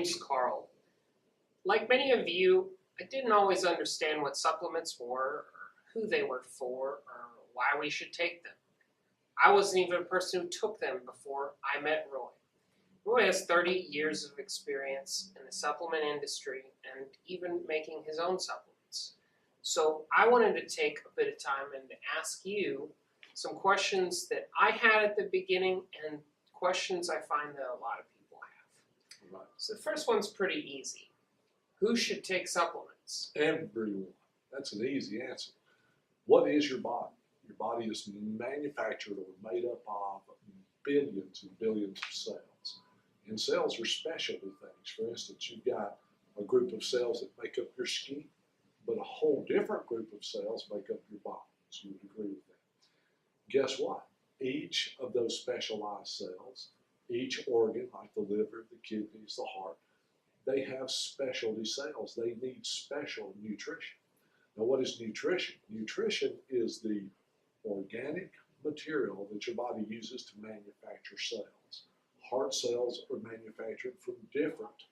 name's Carl. Like many of you, I didn't always understand what supplements were, or who they were for, or why we should take them. I wasn't even a person who took them before I met Roy. Roy has 30 years of experience in the supplement industry and even making his own supplements. So I wanted to take a bit of time and ask you some questions that I had at the beginning and questions I find that a lot of people have. Right. So the first one's pretty easy. Who should take supplements? Everyone. That's an easy answer. What is your body? Your body is manufactured or made up of billions and billions of cells. And cells are specialty things. For instance, you've got a group of cells that make up your skin, but a whole different group of cells make up your body. So you would agree with that. Guess what? Each of those specialized cells, each organ, like the liver, the kidneys, the heart, they have specialty cells. They need special nutrition. Now, what is nutrition? Nutrition is the organic material that your body uses to manufacture cells. Heart cells are manufactured from different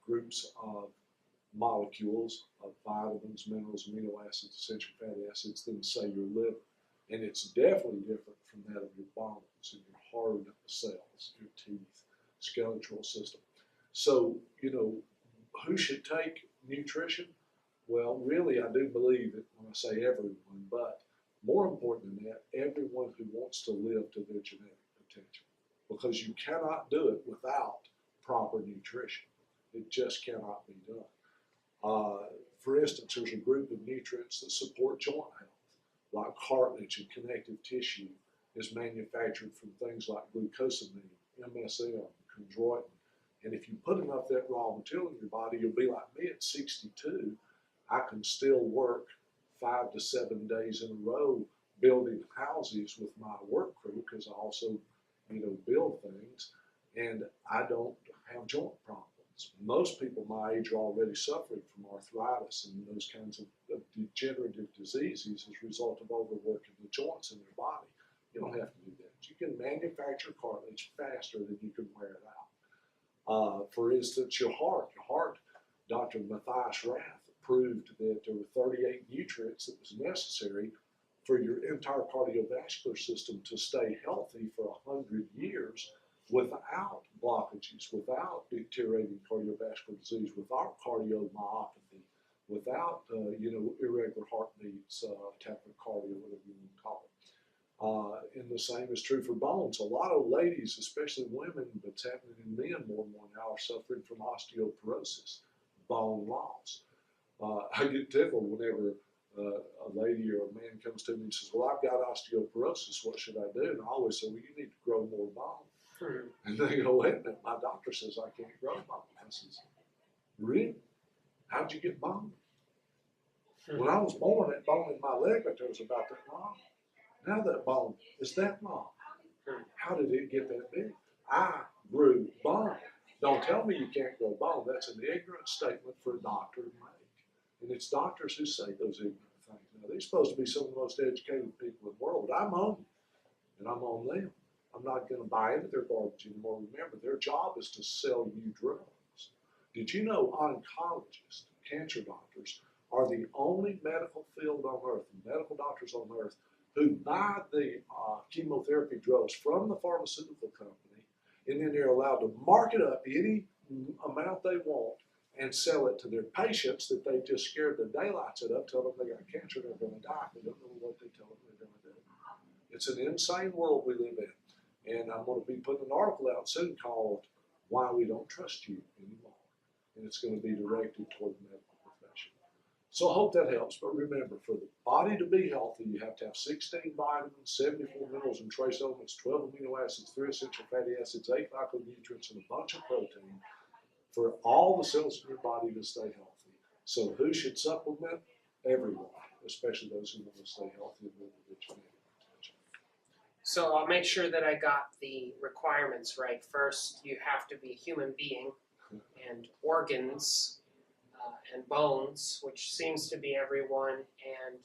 groups of molecules of vitamins, minerals, amino acids, essential fatty acids than, say, your liver. And it's definitely different from that of your bones and your hard cells, your teeth, skeletal system. So, who should take nutrition? Well, really, I do believe it when I say everyone, but more important than that, everyone who wants to live to their genetic potential. Because you cannot do it without proper nutrition. It just cannot be done. For instance, there's a group of nutrients that support joint health, like cartilage and connective tissue is manufactured from things like glucosamine, MSM, chondroitin. And if you put enough of that raw material in your body, you'll be like me at 62. I can still work 5 to 7 days in a row building houses with my work crew because I also, build things, and I don't have joint problems. Most people my age are already suffering from arthritis and those kinds of degenerative diseases as a result of overworking the joints in their body. You don't have to do that. You can manufacture cartilage faster than you can wear it out. For instance, your heart, Dr. Matthias Rath proved that there were 38 nutrients that was necessary for your entire cardiovascular system to stay healthy for 100 years without blockages, without deteriorating cardiovascular disease, without cardiomyopathy, without irregular heartbeats, tachycardia, whatever you want to call it. And the same is true for bones. A lot of ladies, especially women, but it's happening in men more and more now, are suffering from osteoporosis, bone loss. I get tickled whenever a lady or a man comes to me and says, well, I've got osteoporosis, what should I do? And I always say, well, you need to grow more bone. And they go, wait a minute, my doctor says I can't grow bone. I says, really? How'd you get bone? When I was born, that bone in my leg right there was about that long. Now that bone is that long. How did it get that big? I grew bone. Don't tell me you can't grow bone. That's an ignorant statement for a doctor to make. And it's doctors who say those ignorant things. Now, they're supposed to be some of the most educated people in the world, but I'm on you, and I'm on them. I'm not going to buy into their garbage anymore. Remember, their job is to sell you drugs. Did you know oncologists, cancer doctors, are the only medical field on earth, medical doctors on earth, who buy the chemotherapy drugs from the pharmaceutical company, and then they're allowed to mark it up any amount they want and sell it to their patients that they just scared the daylights out of, tell them they got cancer, they're going to die. They don't know what they tell them they're going to do. It's an insane world we live in. And I'm going to be putting an article out soon called Why We Don't Trust You Anymore. And it's going to be directed toward the medical profession. So I hope that helps. But remember, for the body to be healthy, you have to have 16 vitamins, 74 minerals and trace elements, 12 amino acids, 3 essential fatty acids, 8 micronutrients, and a bunch of protein for all the cells in your body to stay healthy. So who should supplement? Everyone, especially those who want to stay healthy and live with genetic potential. So I'll make sure that I got the requirements right. First, you have to be a human being, and organs and bones, which seems to be everyone. And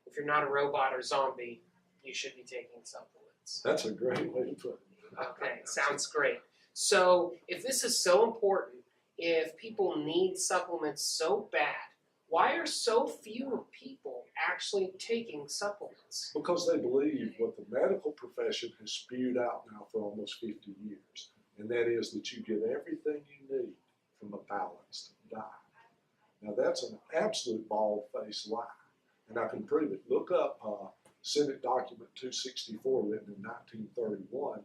if you're not a robot or zombie, you should be taking supplements. That's a great way to put it. Okay, sounds great. So if this is so important, if people need supplements so bad, why are so few people actually taking supplements? Because they believe what the medical profession has spewed out now for almost 50 years, and that is that you get everything you need from a balanced diet. Now that's an absolute bald-faced lie, and I can prove it. Look up Senate Document 264, written in 1931,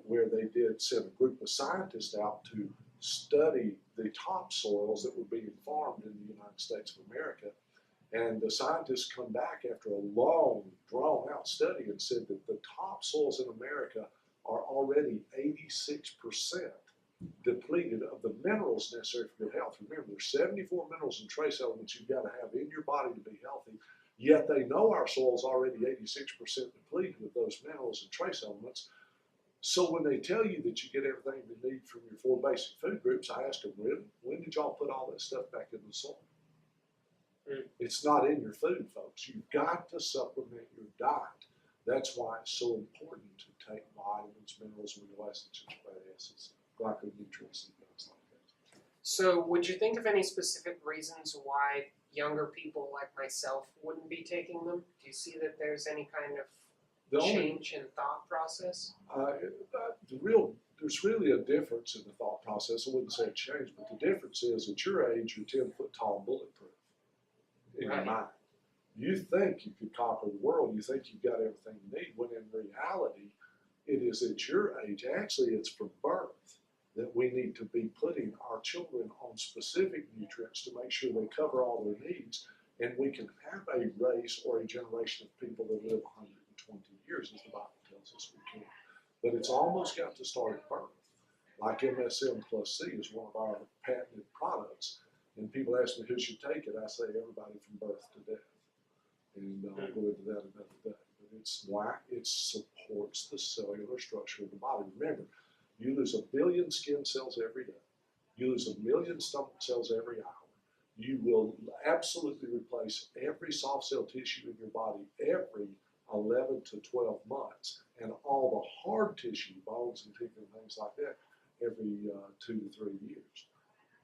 where they sent a group of scientists out to study the topsoils that were being farmed in the United States of America. And the scientists come back after a long, drawn-out study and said that the topsoils in America are already 86% depleted of the minerals necessary for good health. Remember, there's 74 minerals and trace elements you've got to have in your body to be healthy, yet they know our soil's already 86% depleted of those minerals and trace elements. So when they tell you that you get everything you need from your 4 basic food groups, I ask them, really? When did y'all put all that stuff back in the soil? It's not in your food, folks. You've got to supplement your diet. That's why it's so important to take vitamins, minerals, amino acids, and fatty acids, glyconutrients, and things like that. So would you think of any specific reasons why younger people like myself wouldn't be taking them? Do you see that there's any kind of change in thought process? There's really a difference in the thought process. I wouldn't say a change, but the difference is at your age, you're 10 foot tall, bulletproof in your mind. You think you could conquer the world. You think you've got everything you need, when in reality, it is at your age. Actually, it's from birth that we need to be putting our children on specific nutrients to make sure they cover all their needs, and we can have a race or a generation of people that live 120 years, as the Bible tells us we can. But it's almost got to start at birth. Like MSM plus C is one of our patented products. And people ask me who should take it. I say everybody from birth to death. And I'll go into that another day. But it's why it supports the cellular structure of the body. Remember, you lose 1 billion skin cells every day. You lose 1 million stomach cells every hour. You will absolutely replace every soft cell tissue in your body every 11 to 12 months. And all the hard tissue, bones and teeth and things like that, every 2 to 3 years.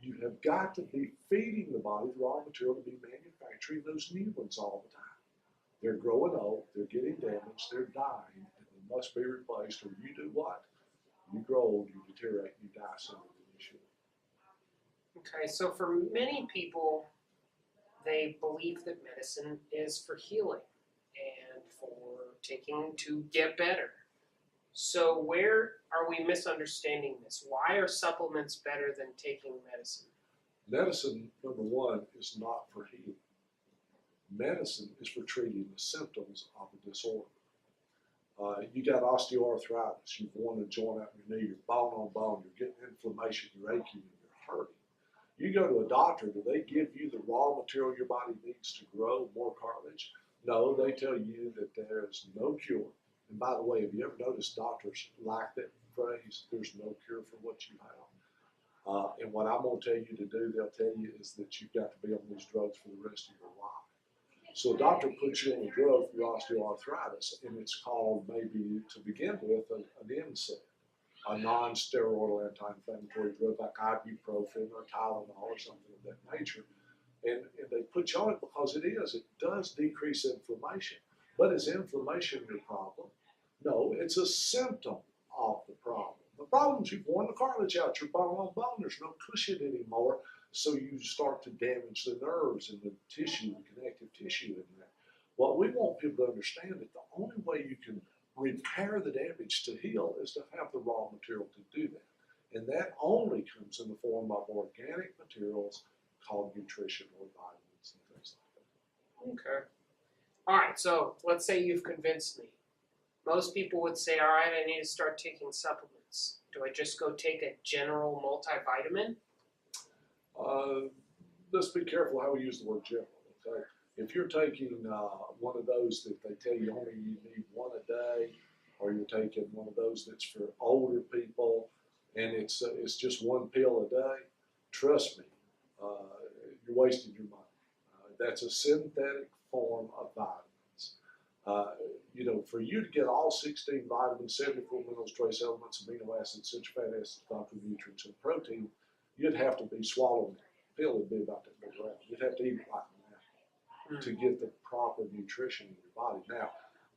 You have got to be feeding the body the raw material to be manufacturing those new ones all the time. They're growing old, they're getting damaged, they're dying, and they must be replaced, or you do what? You grow old, you deteriorate, you die sooner than you should. Okay, so for many people, they believe that medicine is for healing and for taking to get better. So where are we misunderstanding this? Why are supplements better than taking medicine? Medicine, number one, is not for healing. Medicine is for treating the symptoms of a disorder. You got osteoarthritis, you've worn a joint out in your knee, you're bone on bone, you're getting inflammation, you're aching, and you're hurting. You go to a doctor, do they give you the raw material your body needs to grow more cartilage? No, they tell you that there is no cure. And by the way, have you ever noticed doctors like that phrase, there's no cure for what you have? And what I'm going to tell you to do, they'll tell you, is that you've got to be on these drugs for the rest of your life. So a doctor puts you on a drug for your osteoarthritis, and it's called, maybe to begin with, an NSAID, a non-steroidal anti-inflammatory drug like ibuprofen or Tylenol or something of that nature. And they put you on it because it does decrease inflammation. But is inflammation your problem? No, it's a symptom of the problem. The problem is you've worn the cartilage out, you're bone on bone, there's no cushion anymore, so you start to damage the nerves and the tissue, the connective tissue in there. What we want people to understand is the only way you can repair the damage to heal is to have the raw material to do that. And that only comes in the form of organic materials called nutrition or vitamins and things like that. Okay. All right, so let's say you've convinced me. Most people would say, all right, I need to start taking supplements. Do I just go take a general multivitamin? Let's be careful how we use the word general, okay? If you're taking one of those that they tell you only you need one a day, or you're taking one of those that's for older people, and it's just one pill a day, trust me, you're wasting your money. That's a synthetic form of vitamins. For you to get all 16 vitamins, 74 minerals, trace elements, amino acids, essential fatty acids, nutrients, and protein, you'd have to be swallowing a pill and be about that big around. You'd have to eat like that to get the proper nutrition in your body. Now,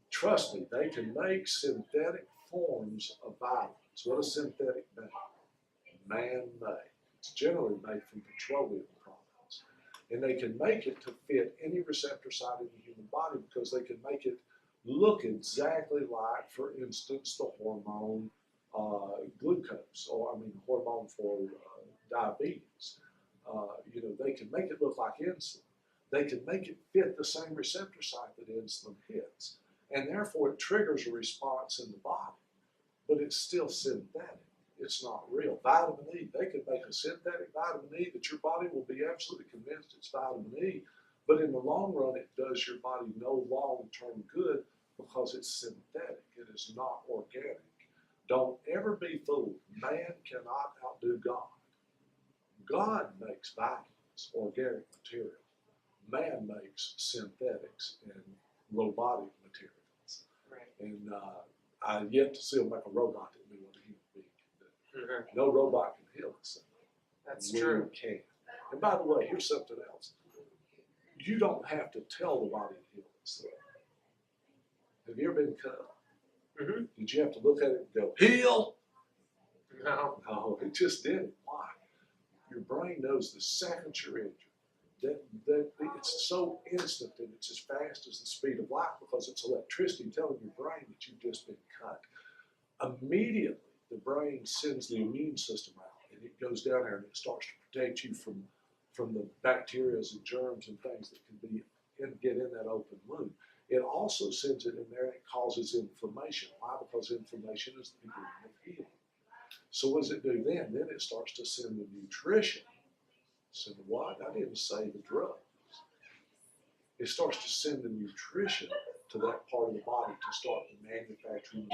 trust me, they can make synthetic forms of vitamins. What does synthetic mean? Man-made. It's generally made from petroleum products. And they can make it to fit any receptor site in the human body because they can make it look exactly like, for instance, the hormone glucose, hormone for diabetes. They can make it look like insulin. They can make it fit the same receptor site that insulin hits. And therefore, it triggers a response in the body. But it's still synthetic. It's not real. Vitamin E, they can make a synthetic vitamin E that your body will be absolutely convinced it's vitamin E, but in the long run, it does your body no long-term good because it's synthetic. It is not organic. Don't ever be fooled. Man cannot outdo God. God makes vitamins, organic material. Man makes synthetics and robotic materials. Right. And I've yet to see him make a robot that knew what a human being can do. Mm-hmm. No robot can heal itself. That's we true. Can. And by the way, here's something else. You don't have to tell the body to heal itself. Have you ever been cut? Mm-hmm. Did you have to look at it and go, heal? No. No, it just did it. Why? Your brain knows the second you're injured. That it's so instant and it's as fast as the speed of light because it's electricity telling your brain that you've just been cut. Immediately, the brain sends the immune system out and it goes down there and it starts to protect you from the bacteria and germs and things that can get in that open wound. It also sends it in there and it causes inflammation. Why? Because inflammation is the beginning of healing. So what does it do then? Then it starts to send the nutrition. Send the what? I didn't say the drugs. It starts to send the nutrition to that part of the body to start manufacturing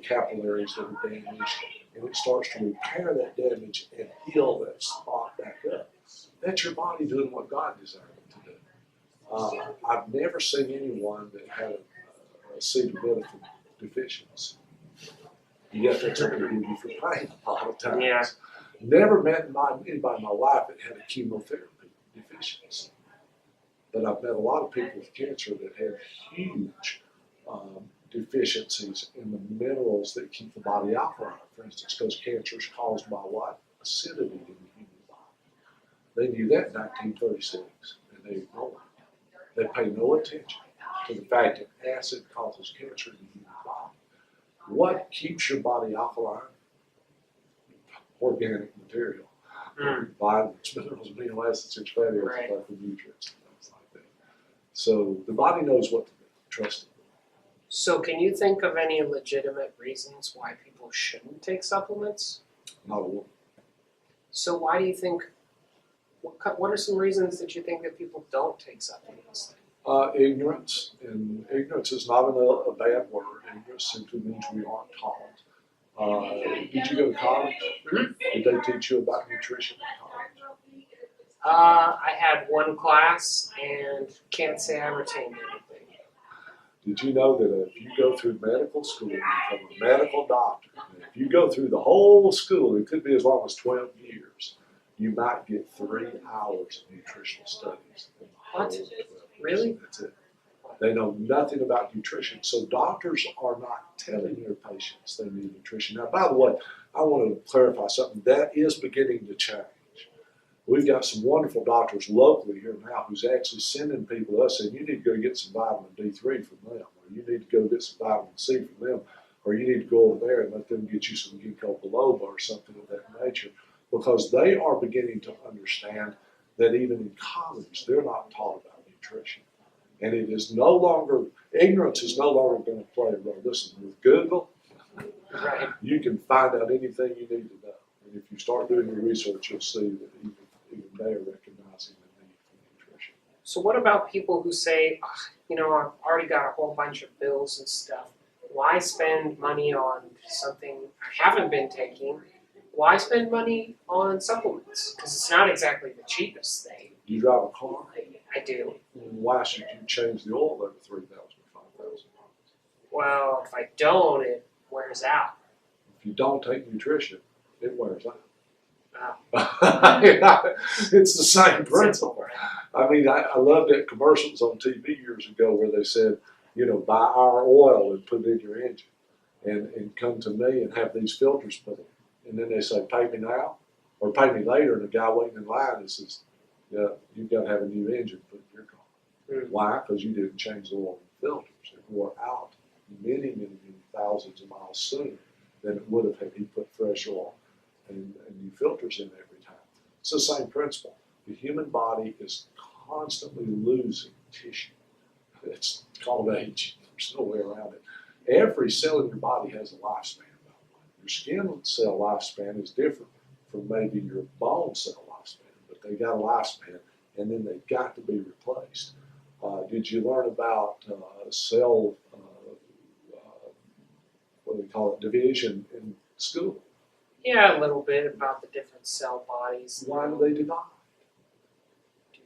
capillaries that are damaged, and it starts to repair that damage and heal that spot back up. That's your body doing what God designed it to do. I've never seen anyone that had a C. benefit deficiency. Yet that's what they give you for pain a lot of times. Yeah. Never met anybody in my life that had a chemotherapy deficiency. But I've met a lot of people with cancer that have huge deficiencies in the minerals that keep the body alkaline. For instance, because cancer is caused by what? Acidity in the human body. They knew that in 1936, and they ignored it. They pay no attention to the fact that acid causes cancer in the human body. What keeps your body alkaline? Organic material. Vitamins, minerals, amino acids, and fatty acids, like the nutrients and things like that. So the body knows what to do. Trust it. So can you think of any legitimate reasons why people shouldn't take supplements? Not a one. So why do you think, what are some reasons that you think that people don't take supplements? Ignorance, and ignorance is not a bad word. Ignorance simply means we aren't taught. Did you go to college? Mm-hmm. Did they teach you about nutrition in college? I had one class and can't say I retained anything. Did you know that if you go through medical school and become a medical doctor, and if you go through the whole school, it could be as long as 12 years, you might get 3 hours of nutritional studies. What? Really? That's it. They know nothing about nutrition. So doctors are not telling their patients they need nutrition. Now, by the way, I want to clarify something. That is beginning to change. We've got some wonderful doctors locally here now who's actually sending people to us saying, you need to go get some vitamin D3 from them, or you need to go get some vitamin C from them, or you need to go over there and let them get you some ginkgo biloba or something of that nature, because they are beginning to understand that even in college, they're not taught about nutrition. And it is no longer, ignorance is no longer going to play a role. Listen, with Google, Right. you can find out anything you need to know. And if you start doing your research, you'll see that even they are recognizing the need for nutrition. So what about people who say, I've already got a whole bunch of bills and stuff. Why spend money on something I haven't been taking? Why spend money on supplements? Because it's not exactly the cheapest thing. Do you drive a car? I I do. Why should you change the oil every 3,000 or 5,000 miles? Well, if I don't, it wears out. If you don't take nutrition, it wears out. Wow. It's the same Simple, principle. right? I mean, I loved that commercials on TV years ago where they said, you know, buy our oil and put it in your engine and come to me and have these filters put in. And then they say, pay me now or pay me later. And the guy waiting in line says, yeah, you've got to have a new engine put in your car. Mm. Why? Because you didn't change the oil and filters. It wore out many, many, many thousands of miles sooner than it would have had he put fresh oil and new filters in every time. It's the same principle. The human body is constantly losing tissue. It's called aging. There's no way around it. Every cell in your body has a lifespan, by the way. Your skin cell lifespan is different from maybe your bone cell lifespan, but they got a lifespan, and then they've got to be replaced. Did you learn about cell, what do they call it, division in school? Yeah, a little bit about the different cell bodies. Why do they divide? To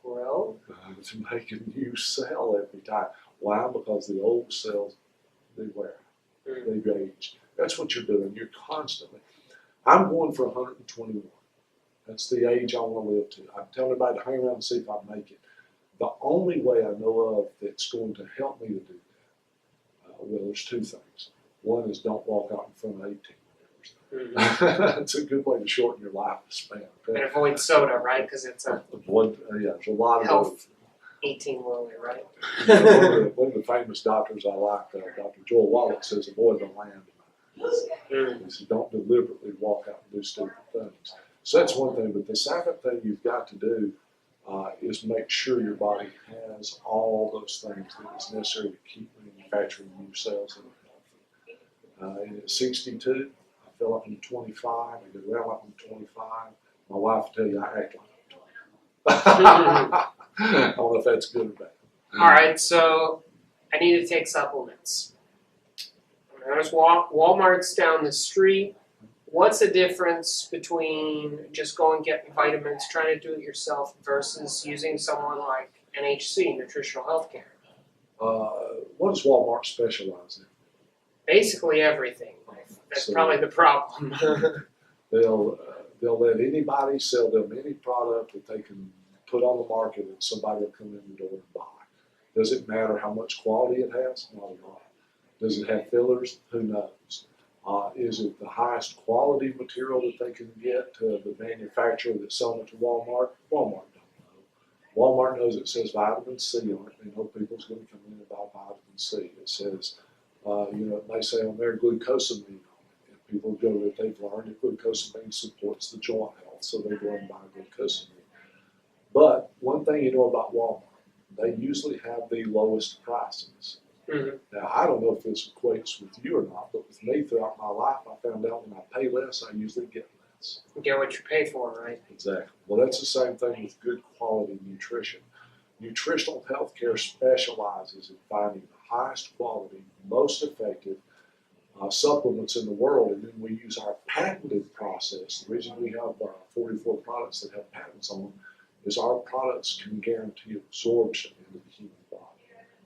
grow. To make a new cell every time. Why? Because the old cells, they wear out. Mm. They've aged. That's what you're doing. You're constantly. I'm going for 121. That's the age I want to live to. I'm telling everybody to hang around and see if I make it. The only way I know of that's going to help me to do that, well, there's two things. One is don't walk out in front of 18. Mm-hmm. It's a good way to shorten your lifespan. Okay? And avoid soda, right? Because it's a Avoid, yeah, there's a lot of health those. 18-wheeler, right? One of the famous doctors I like, Dr. Joel Wallach, says avoid the landmines. Mm. He said don't deliberately walk out and do stupid things. So that's one thing. But the second thing you've got to do is make sure your body has all those things that is necessary to keep manufacturing new cells that are healthy. And at 62, I feel like I'm 25. I get around like I'm 25. My wife will tell you I act like I'm 25. I don't know if that's good or bad. All right, so I need to take supplements. There's Walmart's down the street. What's the difference between just going and getting vitamins, trying to do it yourself, versus using someone like NHC, Nutritional Healthcare? What does Walmart specialize in? Basically everything. That's probably the problem. They'll let anybody sell them any product that they can put on the market and somebody will come in the door and buy. Does it matter how much quality it has? Not at all. Does it have fillers? Who knows? Is it the highest quality material that they can get to the manufacturer that's selling it to Walmart? Walmart don't know. Walmart knows it says vitamin C on it. They know people's going to come in and buy vitamin C. It says, it may say on there glucosamine on it. And people go that they've learned that glucosamine supports the joint health, so they go and buy glucosamine. But one thing you know about Walmart, they usually have the lowest prices. Mm-hmm. Now, I don't know if this equates with you or not, but with me throughout my life, I found out when I pay less, I usually get less. You get what you pay for, right? Exactly. Well, that's the same thing with good quality nutrition. Nutritional healthcare specializes in finding the highest quality, most effective supplements in the world, and then we use our patented process. The reason we have 44 products that have patents on them is our products can guarantee absorption into the human body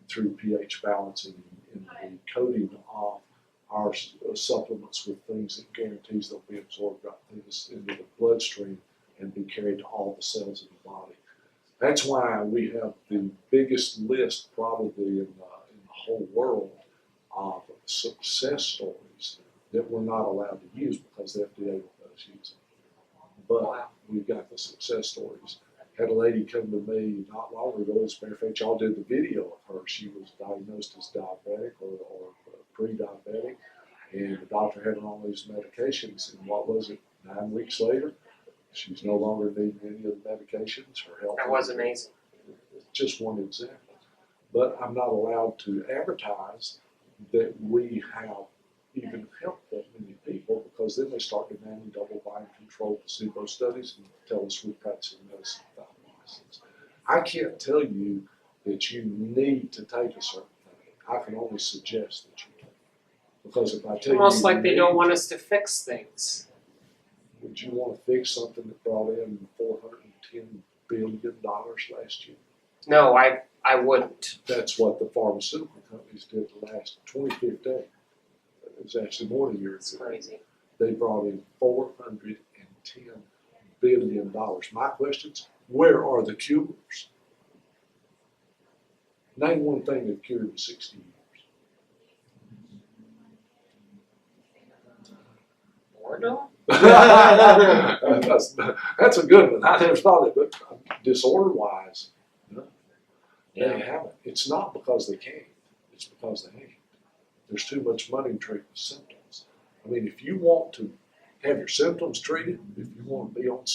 through pH balancing and the coating of our supplements with things that guarantees they'll be absorbed right into the bloodstream and be carried to all the cells in the body. That's why we have the biggest list probably in the whole world of success stories that we're not allowed to use because the FDA won't let us use them. But we've got the success stories. Had a lady come to me not long ago, as a matter of fact, y'all did the video of her. She was diagnosed as diabetic or pre-diabetic, and the doctor had her on these medications, and what was it, 9 weeks later, she's no longer needing any of the medications. Her health. That was amazing. Just one example. But I'm not allowed to advertise that we have even helped that many people because then they start demanding double-blind controlled placebo studies and tell us we're practicing medicine without a license. I can't tell you that you need to take a certain thing. I can only suggest that you take it. Because if I tell you, Almost like they don't want us to fix things. Would you want to fix something that brought in $410 billion last year? No, I wouldn't. That's what the pharmaceutical companies did the last 2015. It was actually more than a year It's ago. crazy. They brought in $410 billion. My question's, where are the cures? Name one thing that cured in 60 years. Boredom? That's a good one. I never thought of it, but disorder-wise, no, they haven't. It's not because they can't. It's because they ain't. There's too much money in treating symptoms. I mean, if you want to have your symptoms treated, if you want to be on